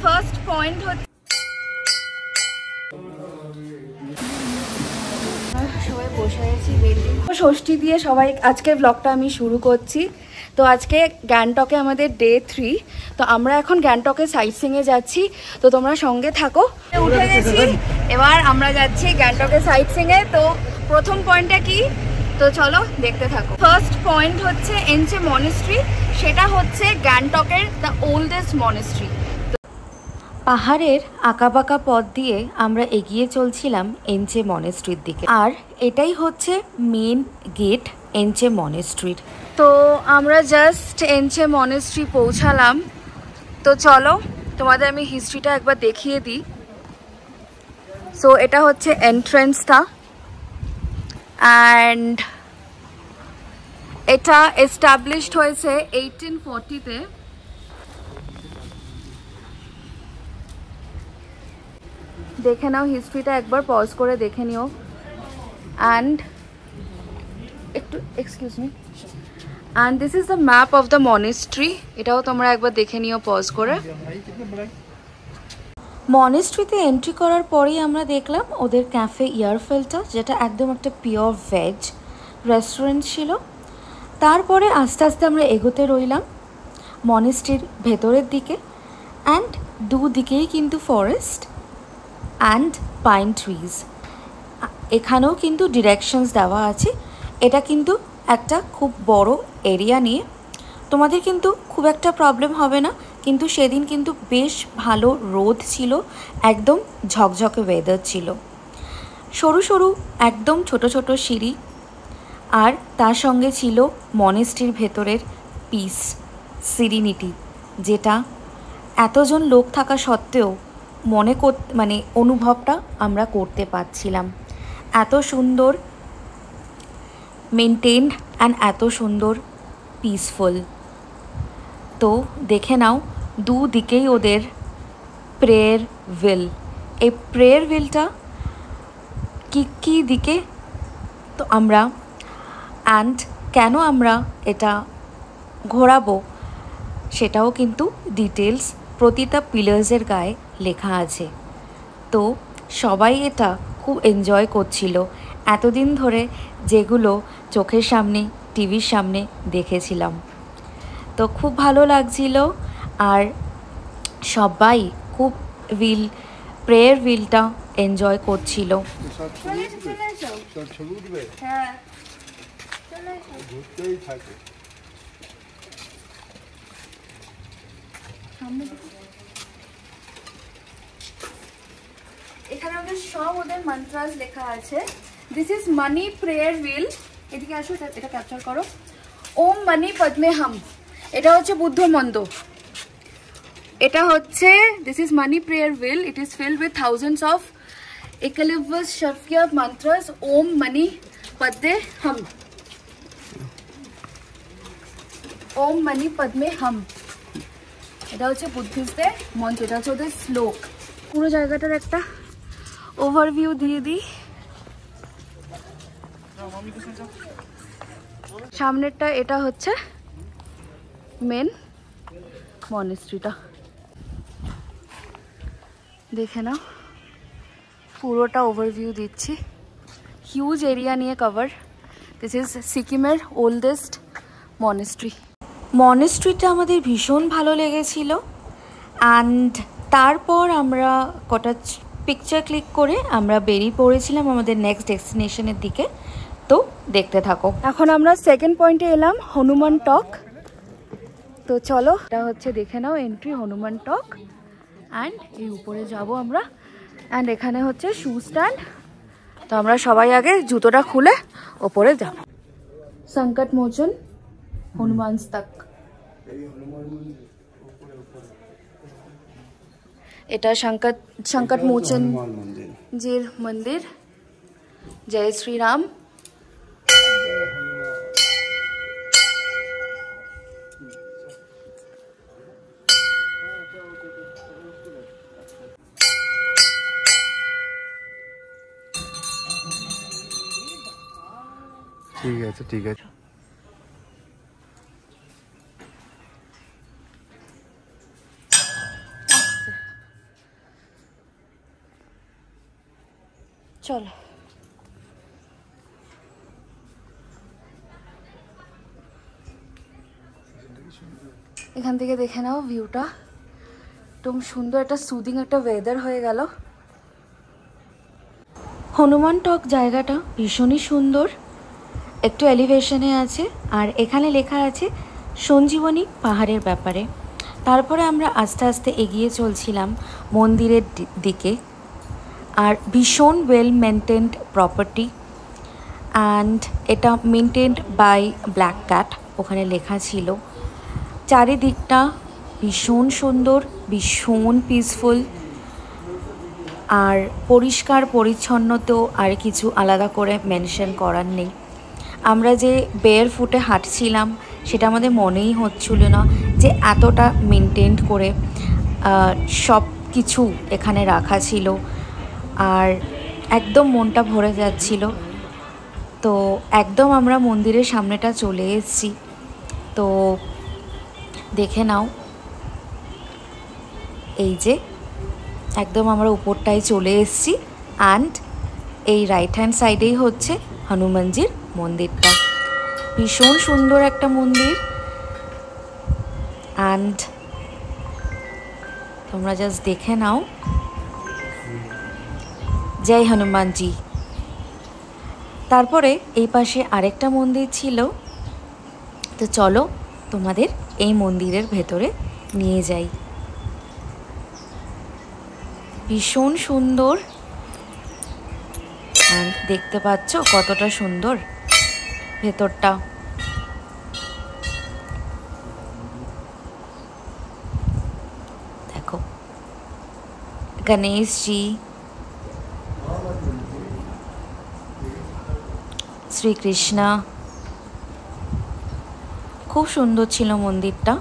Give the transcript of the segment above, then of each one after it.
First point হচ্ছে সবাই বসে আছি ওয়েটিং। ষষ্ঠী দিয়ে সবাই আজকের ব্লগটা আমি শুরু করছি। তো আজকে গ্যাংটকে আমাদের ডে 3। তো আমরা এখন গ্যাংটকে সাইট সিইংয়ে যাচ্ছি, তো তোমরা সঙ্গে থাকো। উঠে গেছি, এবার আমরা যাচ্ছি গ্যাংটকে সাইট সিইংয়ে। তো প্রথম পয়েন্টটা কি, তো চলো দেখতে থাকো। ফার্স্ট পয়েন্ট হচ্ছে এনচে মনেস্ট্রি, সেটা হচ্ছে গ্যাংটকের দ্য ওল্ডেস্ট মনেস্ট্রি। পাহাড়ের আঁকাবাঁকা পথ দিয়ে আমরা এগিয়ে চলছিলাম এনচে মনেস্ট্রির দিকে, আর এটাই হচ্ছে মেন গেট এনচে মনেস্ট্রির। তো আমরা জাস্ট এনচে মনেস্ট্রি পৌঁছালাম। তো চলো তোমাদের আমি হিস্ট্রিটা একবার দেখিয়ে দিই। সো এটা হচ্ছে এন্ট্রেন্সটা, অ্যান্ড এটা এস্টাবলিশড হয়েছে 1840-তে। দেখে নাও হিস্ট্রিটা একবার, পজ করে দেখে নিও। অ্যান্ড একটু excuse me, and this is the map of the monastery. এটাও তোমরা একবার দেখে নিও পজ করে। মনেস্ট্রিতে এন্ট্রি করার পরেই আমরা দেখলাম ওদের ক্যাফে ইয়ারফেলটা, যেটা একদম একটা পিওর ভেজ রেস্টুরেন্ট ছিল। তারপরে আস্তে আস্তে আমরা এগোতে রইলাম মনেস্ট্রির ভেতরের দিকে, অ্যান্ড দুদিকেই কিন্তু ফরেস্ট অ্যান্ড পাইন ট্রিজ। এখানেও কিন্তু ডিরেকশনস দেওয়া আছে। এটা কিন্তু একটা খুব বড় এরিয়া নিয়ে, তোমাদের কিন্তু খুব একটা প্রবলেম হবে না। কিন্তু সেদিন কিন্তু বেশ ভালো রোদ ছিল, একদম ঝকঝকে ওয়েদার ছিল। সরু সরু একদম ছোট ছোট সিঁড়ি, আর তার সঙ্গে ছিল মনেস্ট্রির ভেতরের পিস, সিরিনিটি, যেটা এতজন লোক থাকা সত্ত্বেও মানে অনুভবটা আমরা করতে পারছিলাম। এত সুন্দর মেনটেনড অ্যান্ড এত সুন্দর পিসফুল। তো দেখে নাও দুদিকেই ওদের প্রেয়ার হুইল। এই প্রেয়ার হুইলটা কী দিকে তো আমরা অ্যান্ড কেন আমরা এটা ঘোরাবো সেটাও কিন্তু ডিটেলস প্রতিটা পিলার্সের গায়ে লেখা আছে। তো সবাই এটা খুব এনজয় করছিল, এতদিন ধরে যেগুলো চোখের সামনে টিভির সামনে দেখেছিলাম। তো খুব ভালো লাগছিল, আর সবাই খুব প্রেয়ার হুইলটা এনজয় করছিল। এখানে আমাদের সব ওদের মন্ত্রাস লেখা আছে। দিস ইজ মানি প্রেয়ার হুইল। এদিকে আসো, এটা ক্যাপচার করো। ওম মানি পদ্মে হাম, এটা হচ্ছে বুদ্ধ মন্দ। এটা হচ্ছে দিস ইজ মানি prayer wheel. It is filled with thousands of একালিভাস শফিয়া মন্ত্রাস। ওম মানি পদ্মে হাম, ওম মানি পদ্মে হাম। এটা হচ্ছে বুদ্ধিস্টদের মন্ত্র, এটা হচ্ছে ওদের শ্লোক। পুরো জায়গাটার একটা ওভারভিউ দিয়ে দিই। সামনেরটা এটা হচ্ছে মেন মনেস্ট্রিটা, দেখে নাও। পুরোটা ওভারভিউ দিচ্ছি, হিউজ এরিয়া নিয়ে কভার। দিস ইজ সিকিমের ওল্ডেস্ট মনেস্ট্রি। মনেস্ট্রিটা আমাদের ভীষণ ভালো লেগেছিল, অ্যান্ড তারপর আমরা কটা পিকচার ক্লিক করে আমরা বেরিয়ে পড়েছিলাম আমাদের নেক্সট ডেস্টিনেশনের দিকে। তো দেখতে থাকো। এখন আমরা সেকেন্ড পয়েন্টে এলাম, হনুমান টক। তো চলো, এটা হচ্ছে দেখে নাও এন্ট্রি হনুমান টক, অ্যান্ড এই উপরে যাব আমরা। অ্যান্ড এখানে হচ্ছে শু স্ট্যান্ড। তো আমরা সবাই আগে জুতোটা খুলে ওপরে যাব। সংকট মোচন হনুমান স্তক, এটা সংকট মোচন জির মন্দির। জয় শ্রীরাম। ঠিক আছে, ঠিক আছে। চলো এখান থেকে দেখে নাও ভিউটা, একদম সুন্দর একটা সুদিং একটা ওয়েদার হয়ে গেল। হনুমান টক জায়গাটা ভীষণই সুন্দর, একটু এলিভেশনে আছে, আর এখানে লেখা আছে সঞ্জীবনী পাহাড়ের ব্যাপারে। তারপরে আমরা আস্তে আস্তে এগিয়ে চলছিলাম মন্দিরের দিকে। আর ভীষণ ওয়েল মেনটেন্ড প্রপার্টি, অ্যান্ড এটা মেনটেন্ড বাই ব্ল্যাক ক্যাট, ওখানে লেখা ছিল। চারিদিকটা ভীষণ সুন্দর, ভীষণ পিসফুল, আর পরিষ্কার পরিচ্ছন্ন তো আর কিছু আলাদা করে মেনশন করার নেই। আমরা যে বেয়ার ফুটে হাঁটছিলাম সেটা আমাদের মনেই হচ্ছিল না যে এতটা মেনটেন করে সব কিছু এখানে রাখা ছিল, আর একদম মনটা ভরে যাচ্ছিল। তো একদম আমরা মন্দিরের সামনেটা চলে এসেছি, তো দেখে নাও এই যে একদম আমরা উপরটায় চলে এসেছি, অ্যান্ড এই রাইট হ্যান্ড সাইডেই হচ্ছে হনুমানজির মন্দিরটা। ভীষণ সুন্দর একটা মন্দির, অ্যান্ড তোমরা জাস্ট দেখে নাও। জয় হনুমানজি। তারপরে এই পাশে আরেকটা মন্দির ছিল, তো চলো তোমাদের এই মন্দিরের ভেতরে নিয়ে যাই। ভীষণ সুন্দর, দেখতে পাচ্ছ কতটা সুন্দর ভেতরটা। দেখো গণেশজি, শ্রীকৃষ্ণ, খুব সুন্দর ছিল মন্দিরটা।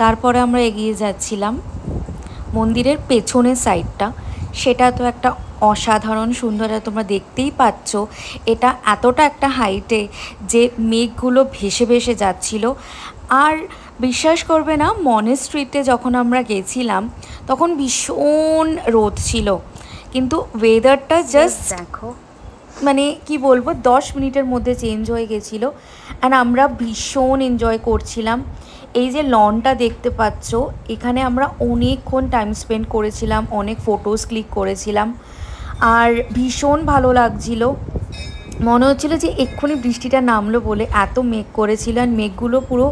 তারপরে আমরা এগিয়ে যাচ্ছিলাম মন্দিরের পেছনের সাইডটা, সেটা তো একটা অসাধারণ সুন্দর, তোমরা দেখতেই পাচ্ছ। এটা এতটা একটা হাইটে যে মেঘগুলো ভেসে ভেসে যাচ্ছিল। আর বিশ্বাস করবে না, মনেস্ট্রিতে যখন আমরা গেছিলাম তখন ভীষণ রোদ ছিল, কিন্তু ওয়েদারটা জাস্ট দেখো, মানে কি বলবো, 10 মিনিটের মধ্যে চেঞ্জ হয়ে গেছিলো, অ্যান্ড আমরা ভীষণ এনজয় করছিলাম। এই যে লনটা দেখতে পাচ্ছ, এখানে আমরা অনেকক্ষণ টাইম স্পেন্ড করেছিলাম, অনেক ফটোস ক্লিক করেছিলাম, আর ভীষণ ভালো লাগছিল। মনে হচ্ছিল যে এক্ষুনি বৃষ্টিটা নামলো বলে, এত মেঘ করেছিল, আর মেঘগুলো পুরো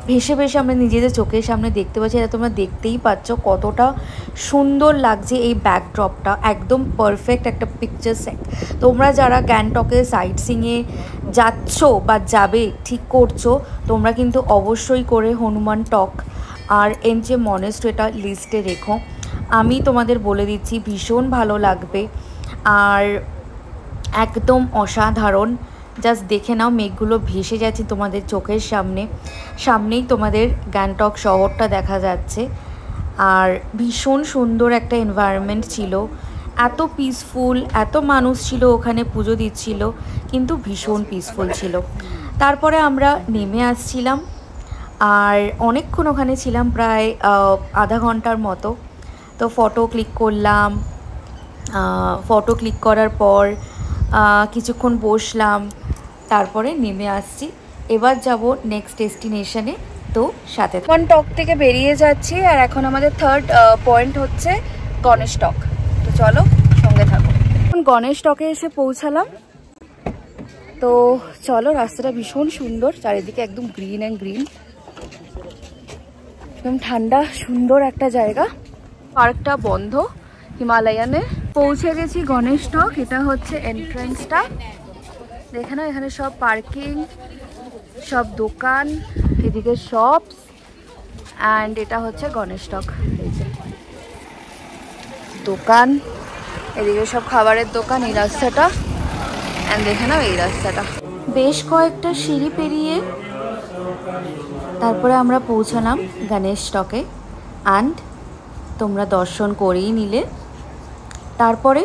ভেসে ভেসে আমরা নিজেদের চোখের সামনে দেখতে পাচ্ছি। এটা তোমরা দেখতেই পাচ্ছ কতটা সুন্দর লাগছে এই ব্যাকড্রপটা, একদম পারফেক্ট একটা পিকচার সেট। তোমরা যারা গ্যাংটকে সাইট সিইংয়ে যাচ্ছ বা যাবে ঠিক করছো, তোমরা কিন্তু অবশ্যই করে হনুমান টক আর এর যে মনেস্ট্রিটা লিস্টে রেখো। আমি তোমাদের বলে দিচ্ছি ভীষণ ভালো লাগবে, আর একদম অসাধারণ। জাস্ট দেখে নাও, মেঘগুলো ভেসে যাচ্ছে তোমাদের চোখের সামনেই তোমাদের গ্যাংটক শহরটা দেখা যাচ্ছে। আর ভীষণ সুন্দর একটা এনভায়রনমেন্ট ছিল, এত পিসফুল, এত মানুষ ছিল ওখানে পুজো দিচ্ছিল, কিন্তু ভীষণ পিসফুল ছিল। তারপরে আমরা নেমে আসছিলাম, আর অনেকক্ষণ ওখানে ছিলাম, প্রায় আধা ঘন্টার মতো। তো ফটো ক্লিক করলাম, ফটো ক্লিক করার পর কিছুক্ষণ বসলাম, তারপরে নেমে আসছি। এবার যাব নেক্সট ডেস্টিনেশনে, তো সাথে টক থেকে বেরিয়ে যাচ্ছি, আর এখন আমাদের থার্ড পয়েন্ট হচ্ছে গণেশ টক। তো চলো সঙ্গে থাকো। এখন গণেশ টকে এসে পৌঁছালাম, তো চলো। রাস্তাটা ভীষণ সুন্দর, চারিদিকে একদম গ্রিন অ্যান্ড গ্রিন, একদম ঠান্ডা সুন্দর একটা জায়গা। পার্কটা বন্ধ হিমালয়ানে। পৌঁছে গেছি গণেশ টক, এটা হচ্ছে এন্ট্রান্সটা। দেখে নাও, এখানে সব পার্কিং, সব দোকান, এদিকে শপস, অ্যান্ড এটা হচ্ছে গণেশ টক। এই যে দোকান, এদিকে সব খাবারের দোকান, এই রাস্তাটা, অ্যান্ড দেখে নাও এই রাস্তাটা। বেশ কয়েকটা সিঁড়ি পেরিয়ে তারপরে আমরা পৌঁছালাম গণেশ টকে, অ্যান্ড তোমরা দর্শন করেই নিলে। তারপরে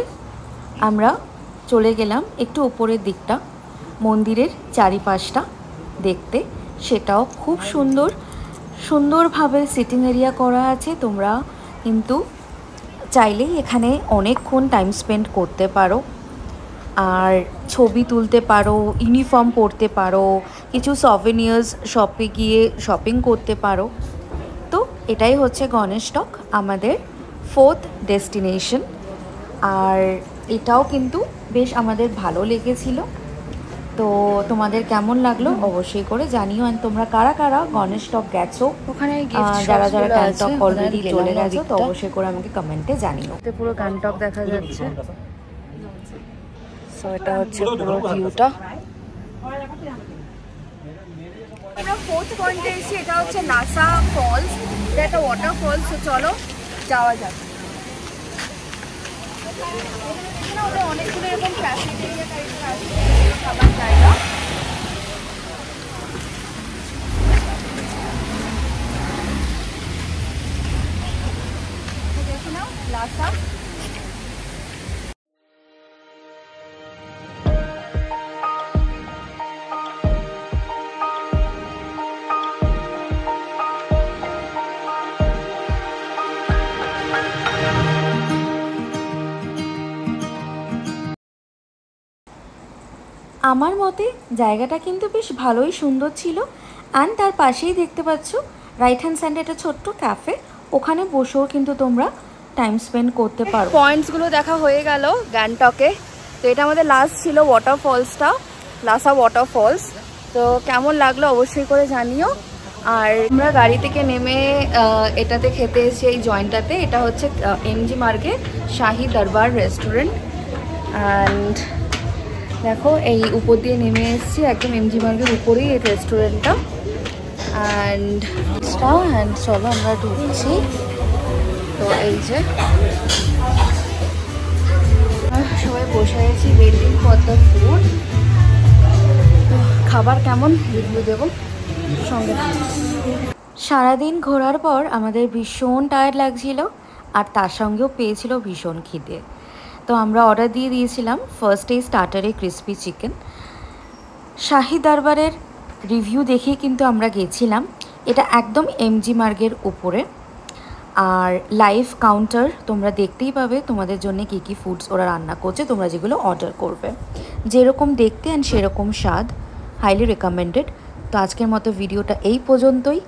আমরা চলে গেলাম একটু উপরের দিকটা, মন্দিরের চারিপাশটা দেখতে। সেটাও খুব সুন্দরভাবে সিটিং এরিয়া করা আছে। তোমরা কিন্তু চাইলেই এখানে অনেকক্ষণ টাইম স্পেন্ড করতে পারো। আর ছবি তুলতে পারো, ইউনিফর্ম পরতে পারো, কিছু সভেনিয়ার্স শপে গিয়ে শপিং করতে পারো। তো এটাই হচ্ছে গণেশ টক, আমাদের 4th ডেস্টিনেশন। আর এটাও কিন্তু বেশ আমাদের ভালো লেগেছিল। তো তোমাদের কেমন লাগলো অবশ্যই করে জানিও। আর তোমরা কারা কারা গণেশ টক গেছো, ওখানে যারা যারা গ্যাংটক অলরেডি চলে গেছো, তো অবশ্যই করে আমাকে কমেন্টে জানিও। পুরো গ্যাংটক দেখা যাচ্ছে। সো এটা হচ্ছে পুরো ভিউটা। আমরা 4th পয়েন্টে এসেছি, এটা হচ্ছে লাসা ফলস, এটা একটা ওয়াটার ফলস। তো চলো যাওয়া যাক। ওদের অনেকগুলো এরকম ক্যাফেটেরিয়া টাইপের আছে, খাবার জায়গা। দেখে নাও লাসা। আমার মতে জায়গাটা কিন্তু বেশ ভালোই সুন্দর ছিল। অ্যান্ড তার পাশেই দেখতে পাচ্ছ রাইট হ্যান্ড সাইডে একটা ছোট্ট ক্যাফে, ওখানে বসেও কিন্তু তোমরা টাইম স্পেন্ড করতে পারো। পয়েন্টসগুলো দেখা হয়ে গেল গ্যাংটকে। তো এটা আমাদের লাস্ট ছিল ওয়াটারফলসটা, লাসা ওয়াটারফলস। তো কেমন লাগলো অবশ্যই করে জানিও। আর আমরা গাড়ি থেকে নেমে এটাতে খেতে এসেছি, এই জয়েন্টটাতে। এটা হচ্ছে এমজি মার্গে শাহি দরবার রেস্টুরেন্ট। অ্যান্ড দেখো এই উপর দিয়ে নেমে এসেছি, একদম এমজি মার্গের উপরেই এই রেস্টুরেন্টটা। অ্যান্ড চলো আমরা ঢুকছি। তো এই যে সবাই বসে আছি ওয়েটিং ফর দ্য ফুড। খাবার কেমন রিভিউ দেবো, সঙ্গে সারাদিন ঘোরার পর আমাদের ভীষণ টায়ার্ড লাগছিল, আর তার সঙ্গেও পেয়েছিল ভীষণ খিদে। তো আমরা অর্ডার দিয়ে দিয়েছিলাম ফার্স্টেই স্টার্টারে ক্রিসপি চিকেন। শাহি দরবারের রিভিউ দেখেই কিন্তু আমরা গেছিলাম। এটা একদম এমজি মার্গের উপরে, আর লাইভ কাউন্টার তোমরা দেখতেই পাবে তোমাদের জন্য কী কী ফুডস ওরা রান্না করছে, তোমরা যেগুলো অর্ডার করবে। যেরকম দেখতে অ্যান্ড সেরকম স্বাদ, হাইলি রেকমেন্ডেড। তো আজকের মতো ভিডিওটা এই পর্যন্তই।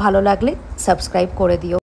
ভালো লাগলে সাবস্ক্রাইব করে দিও।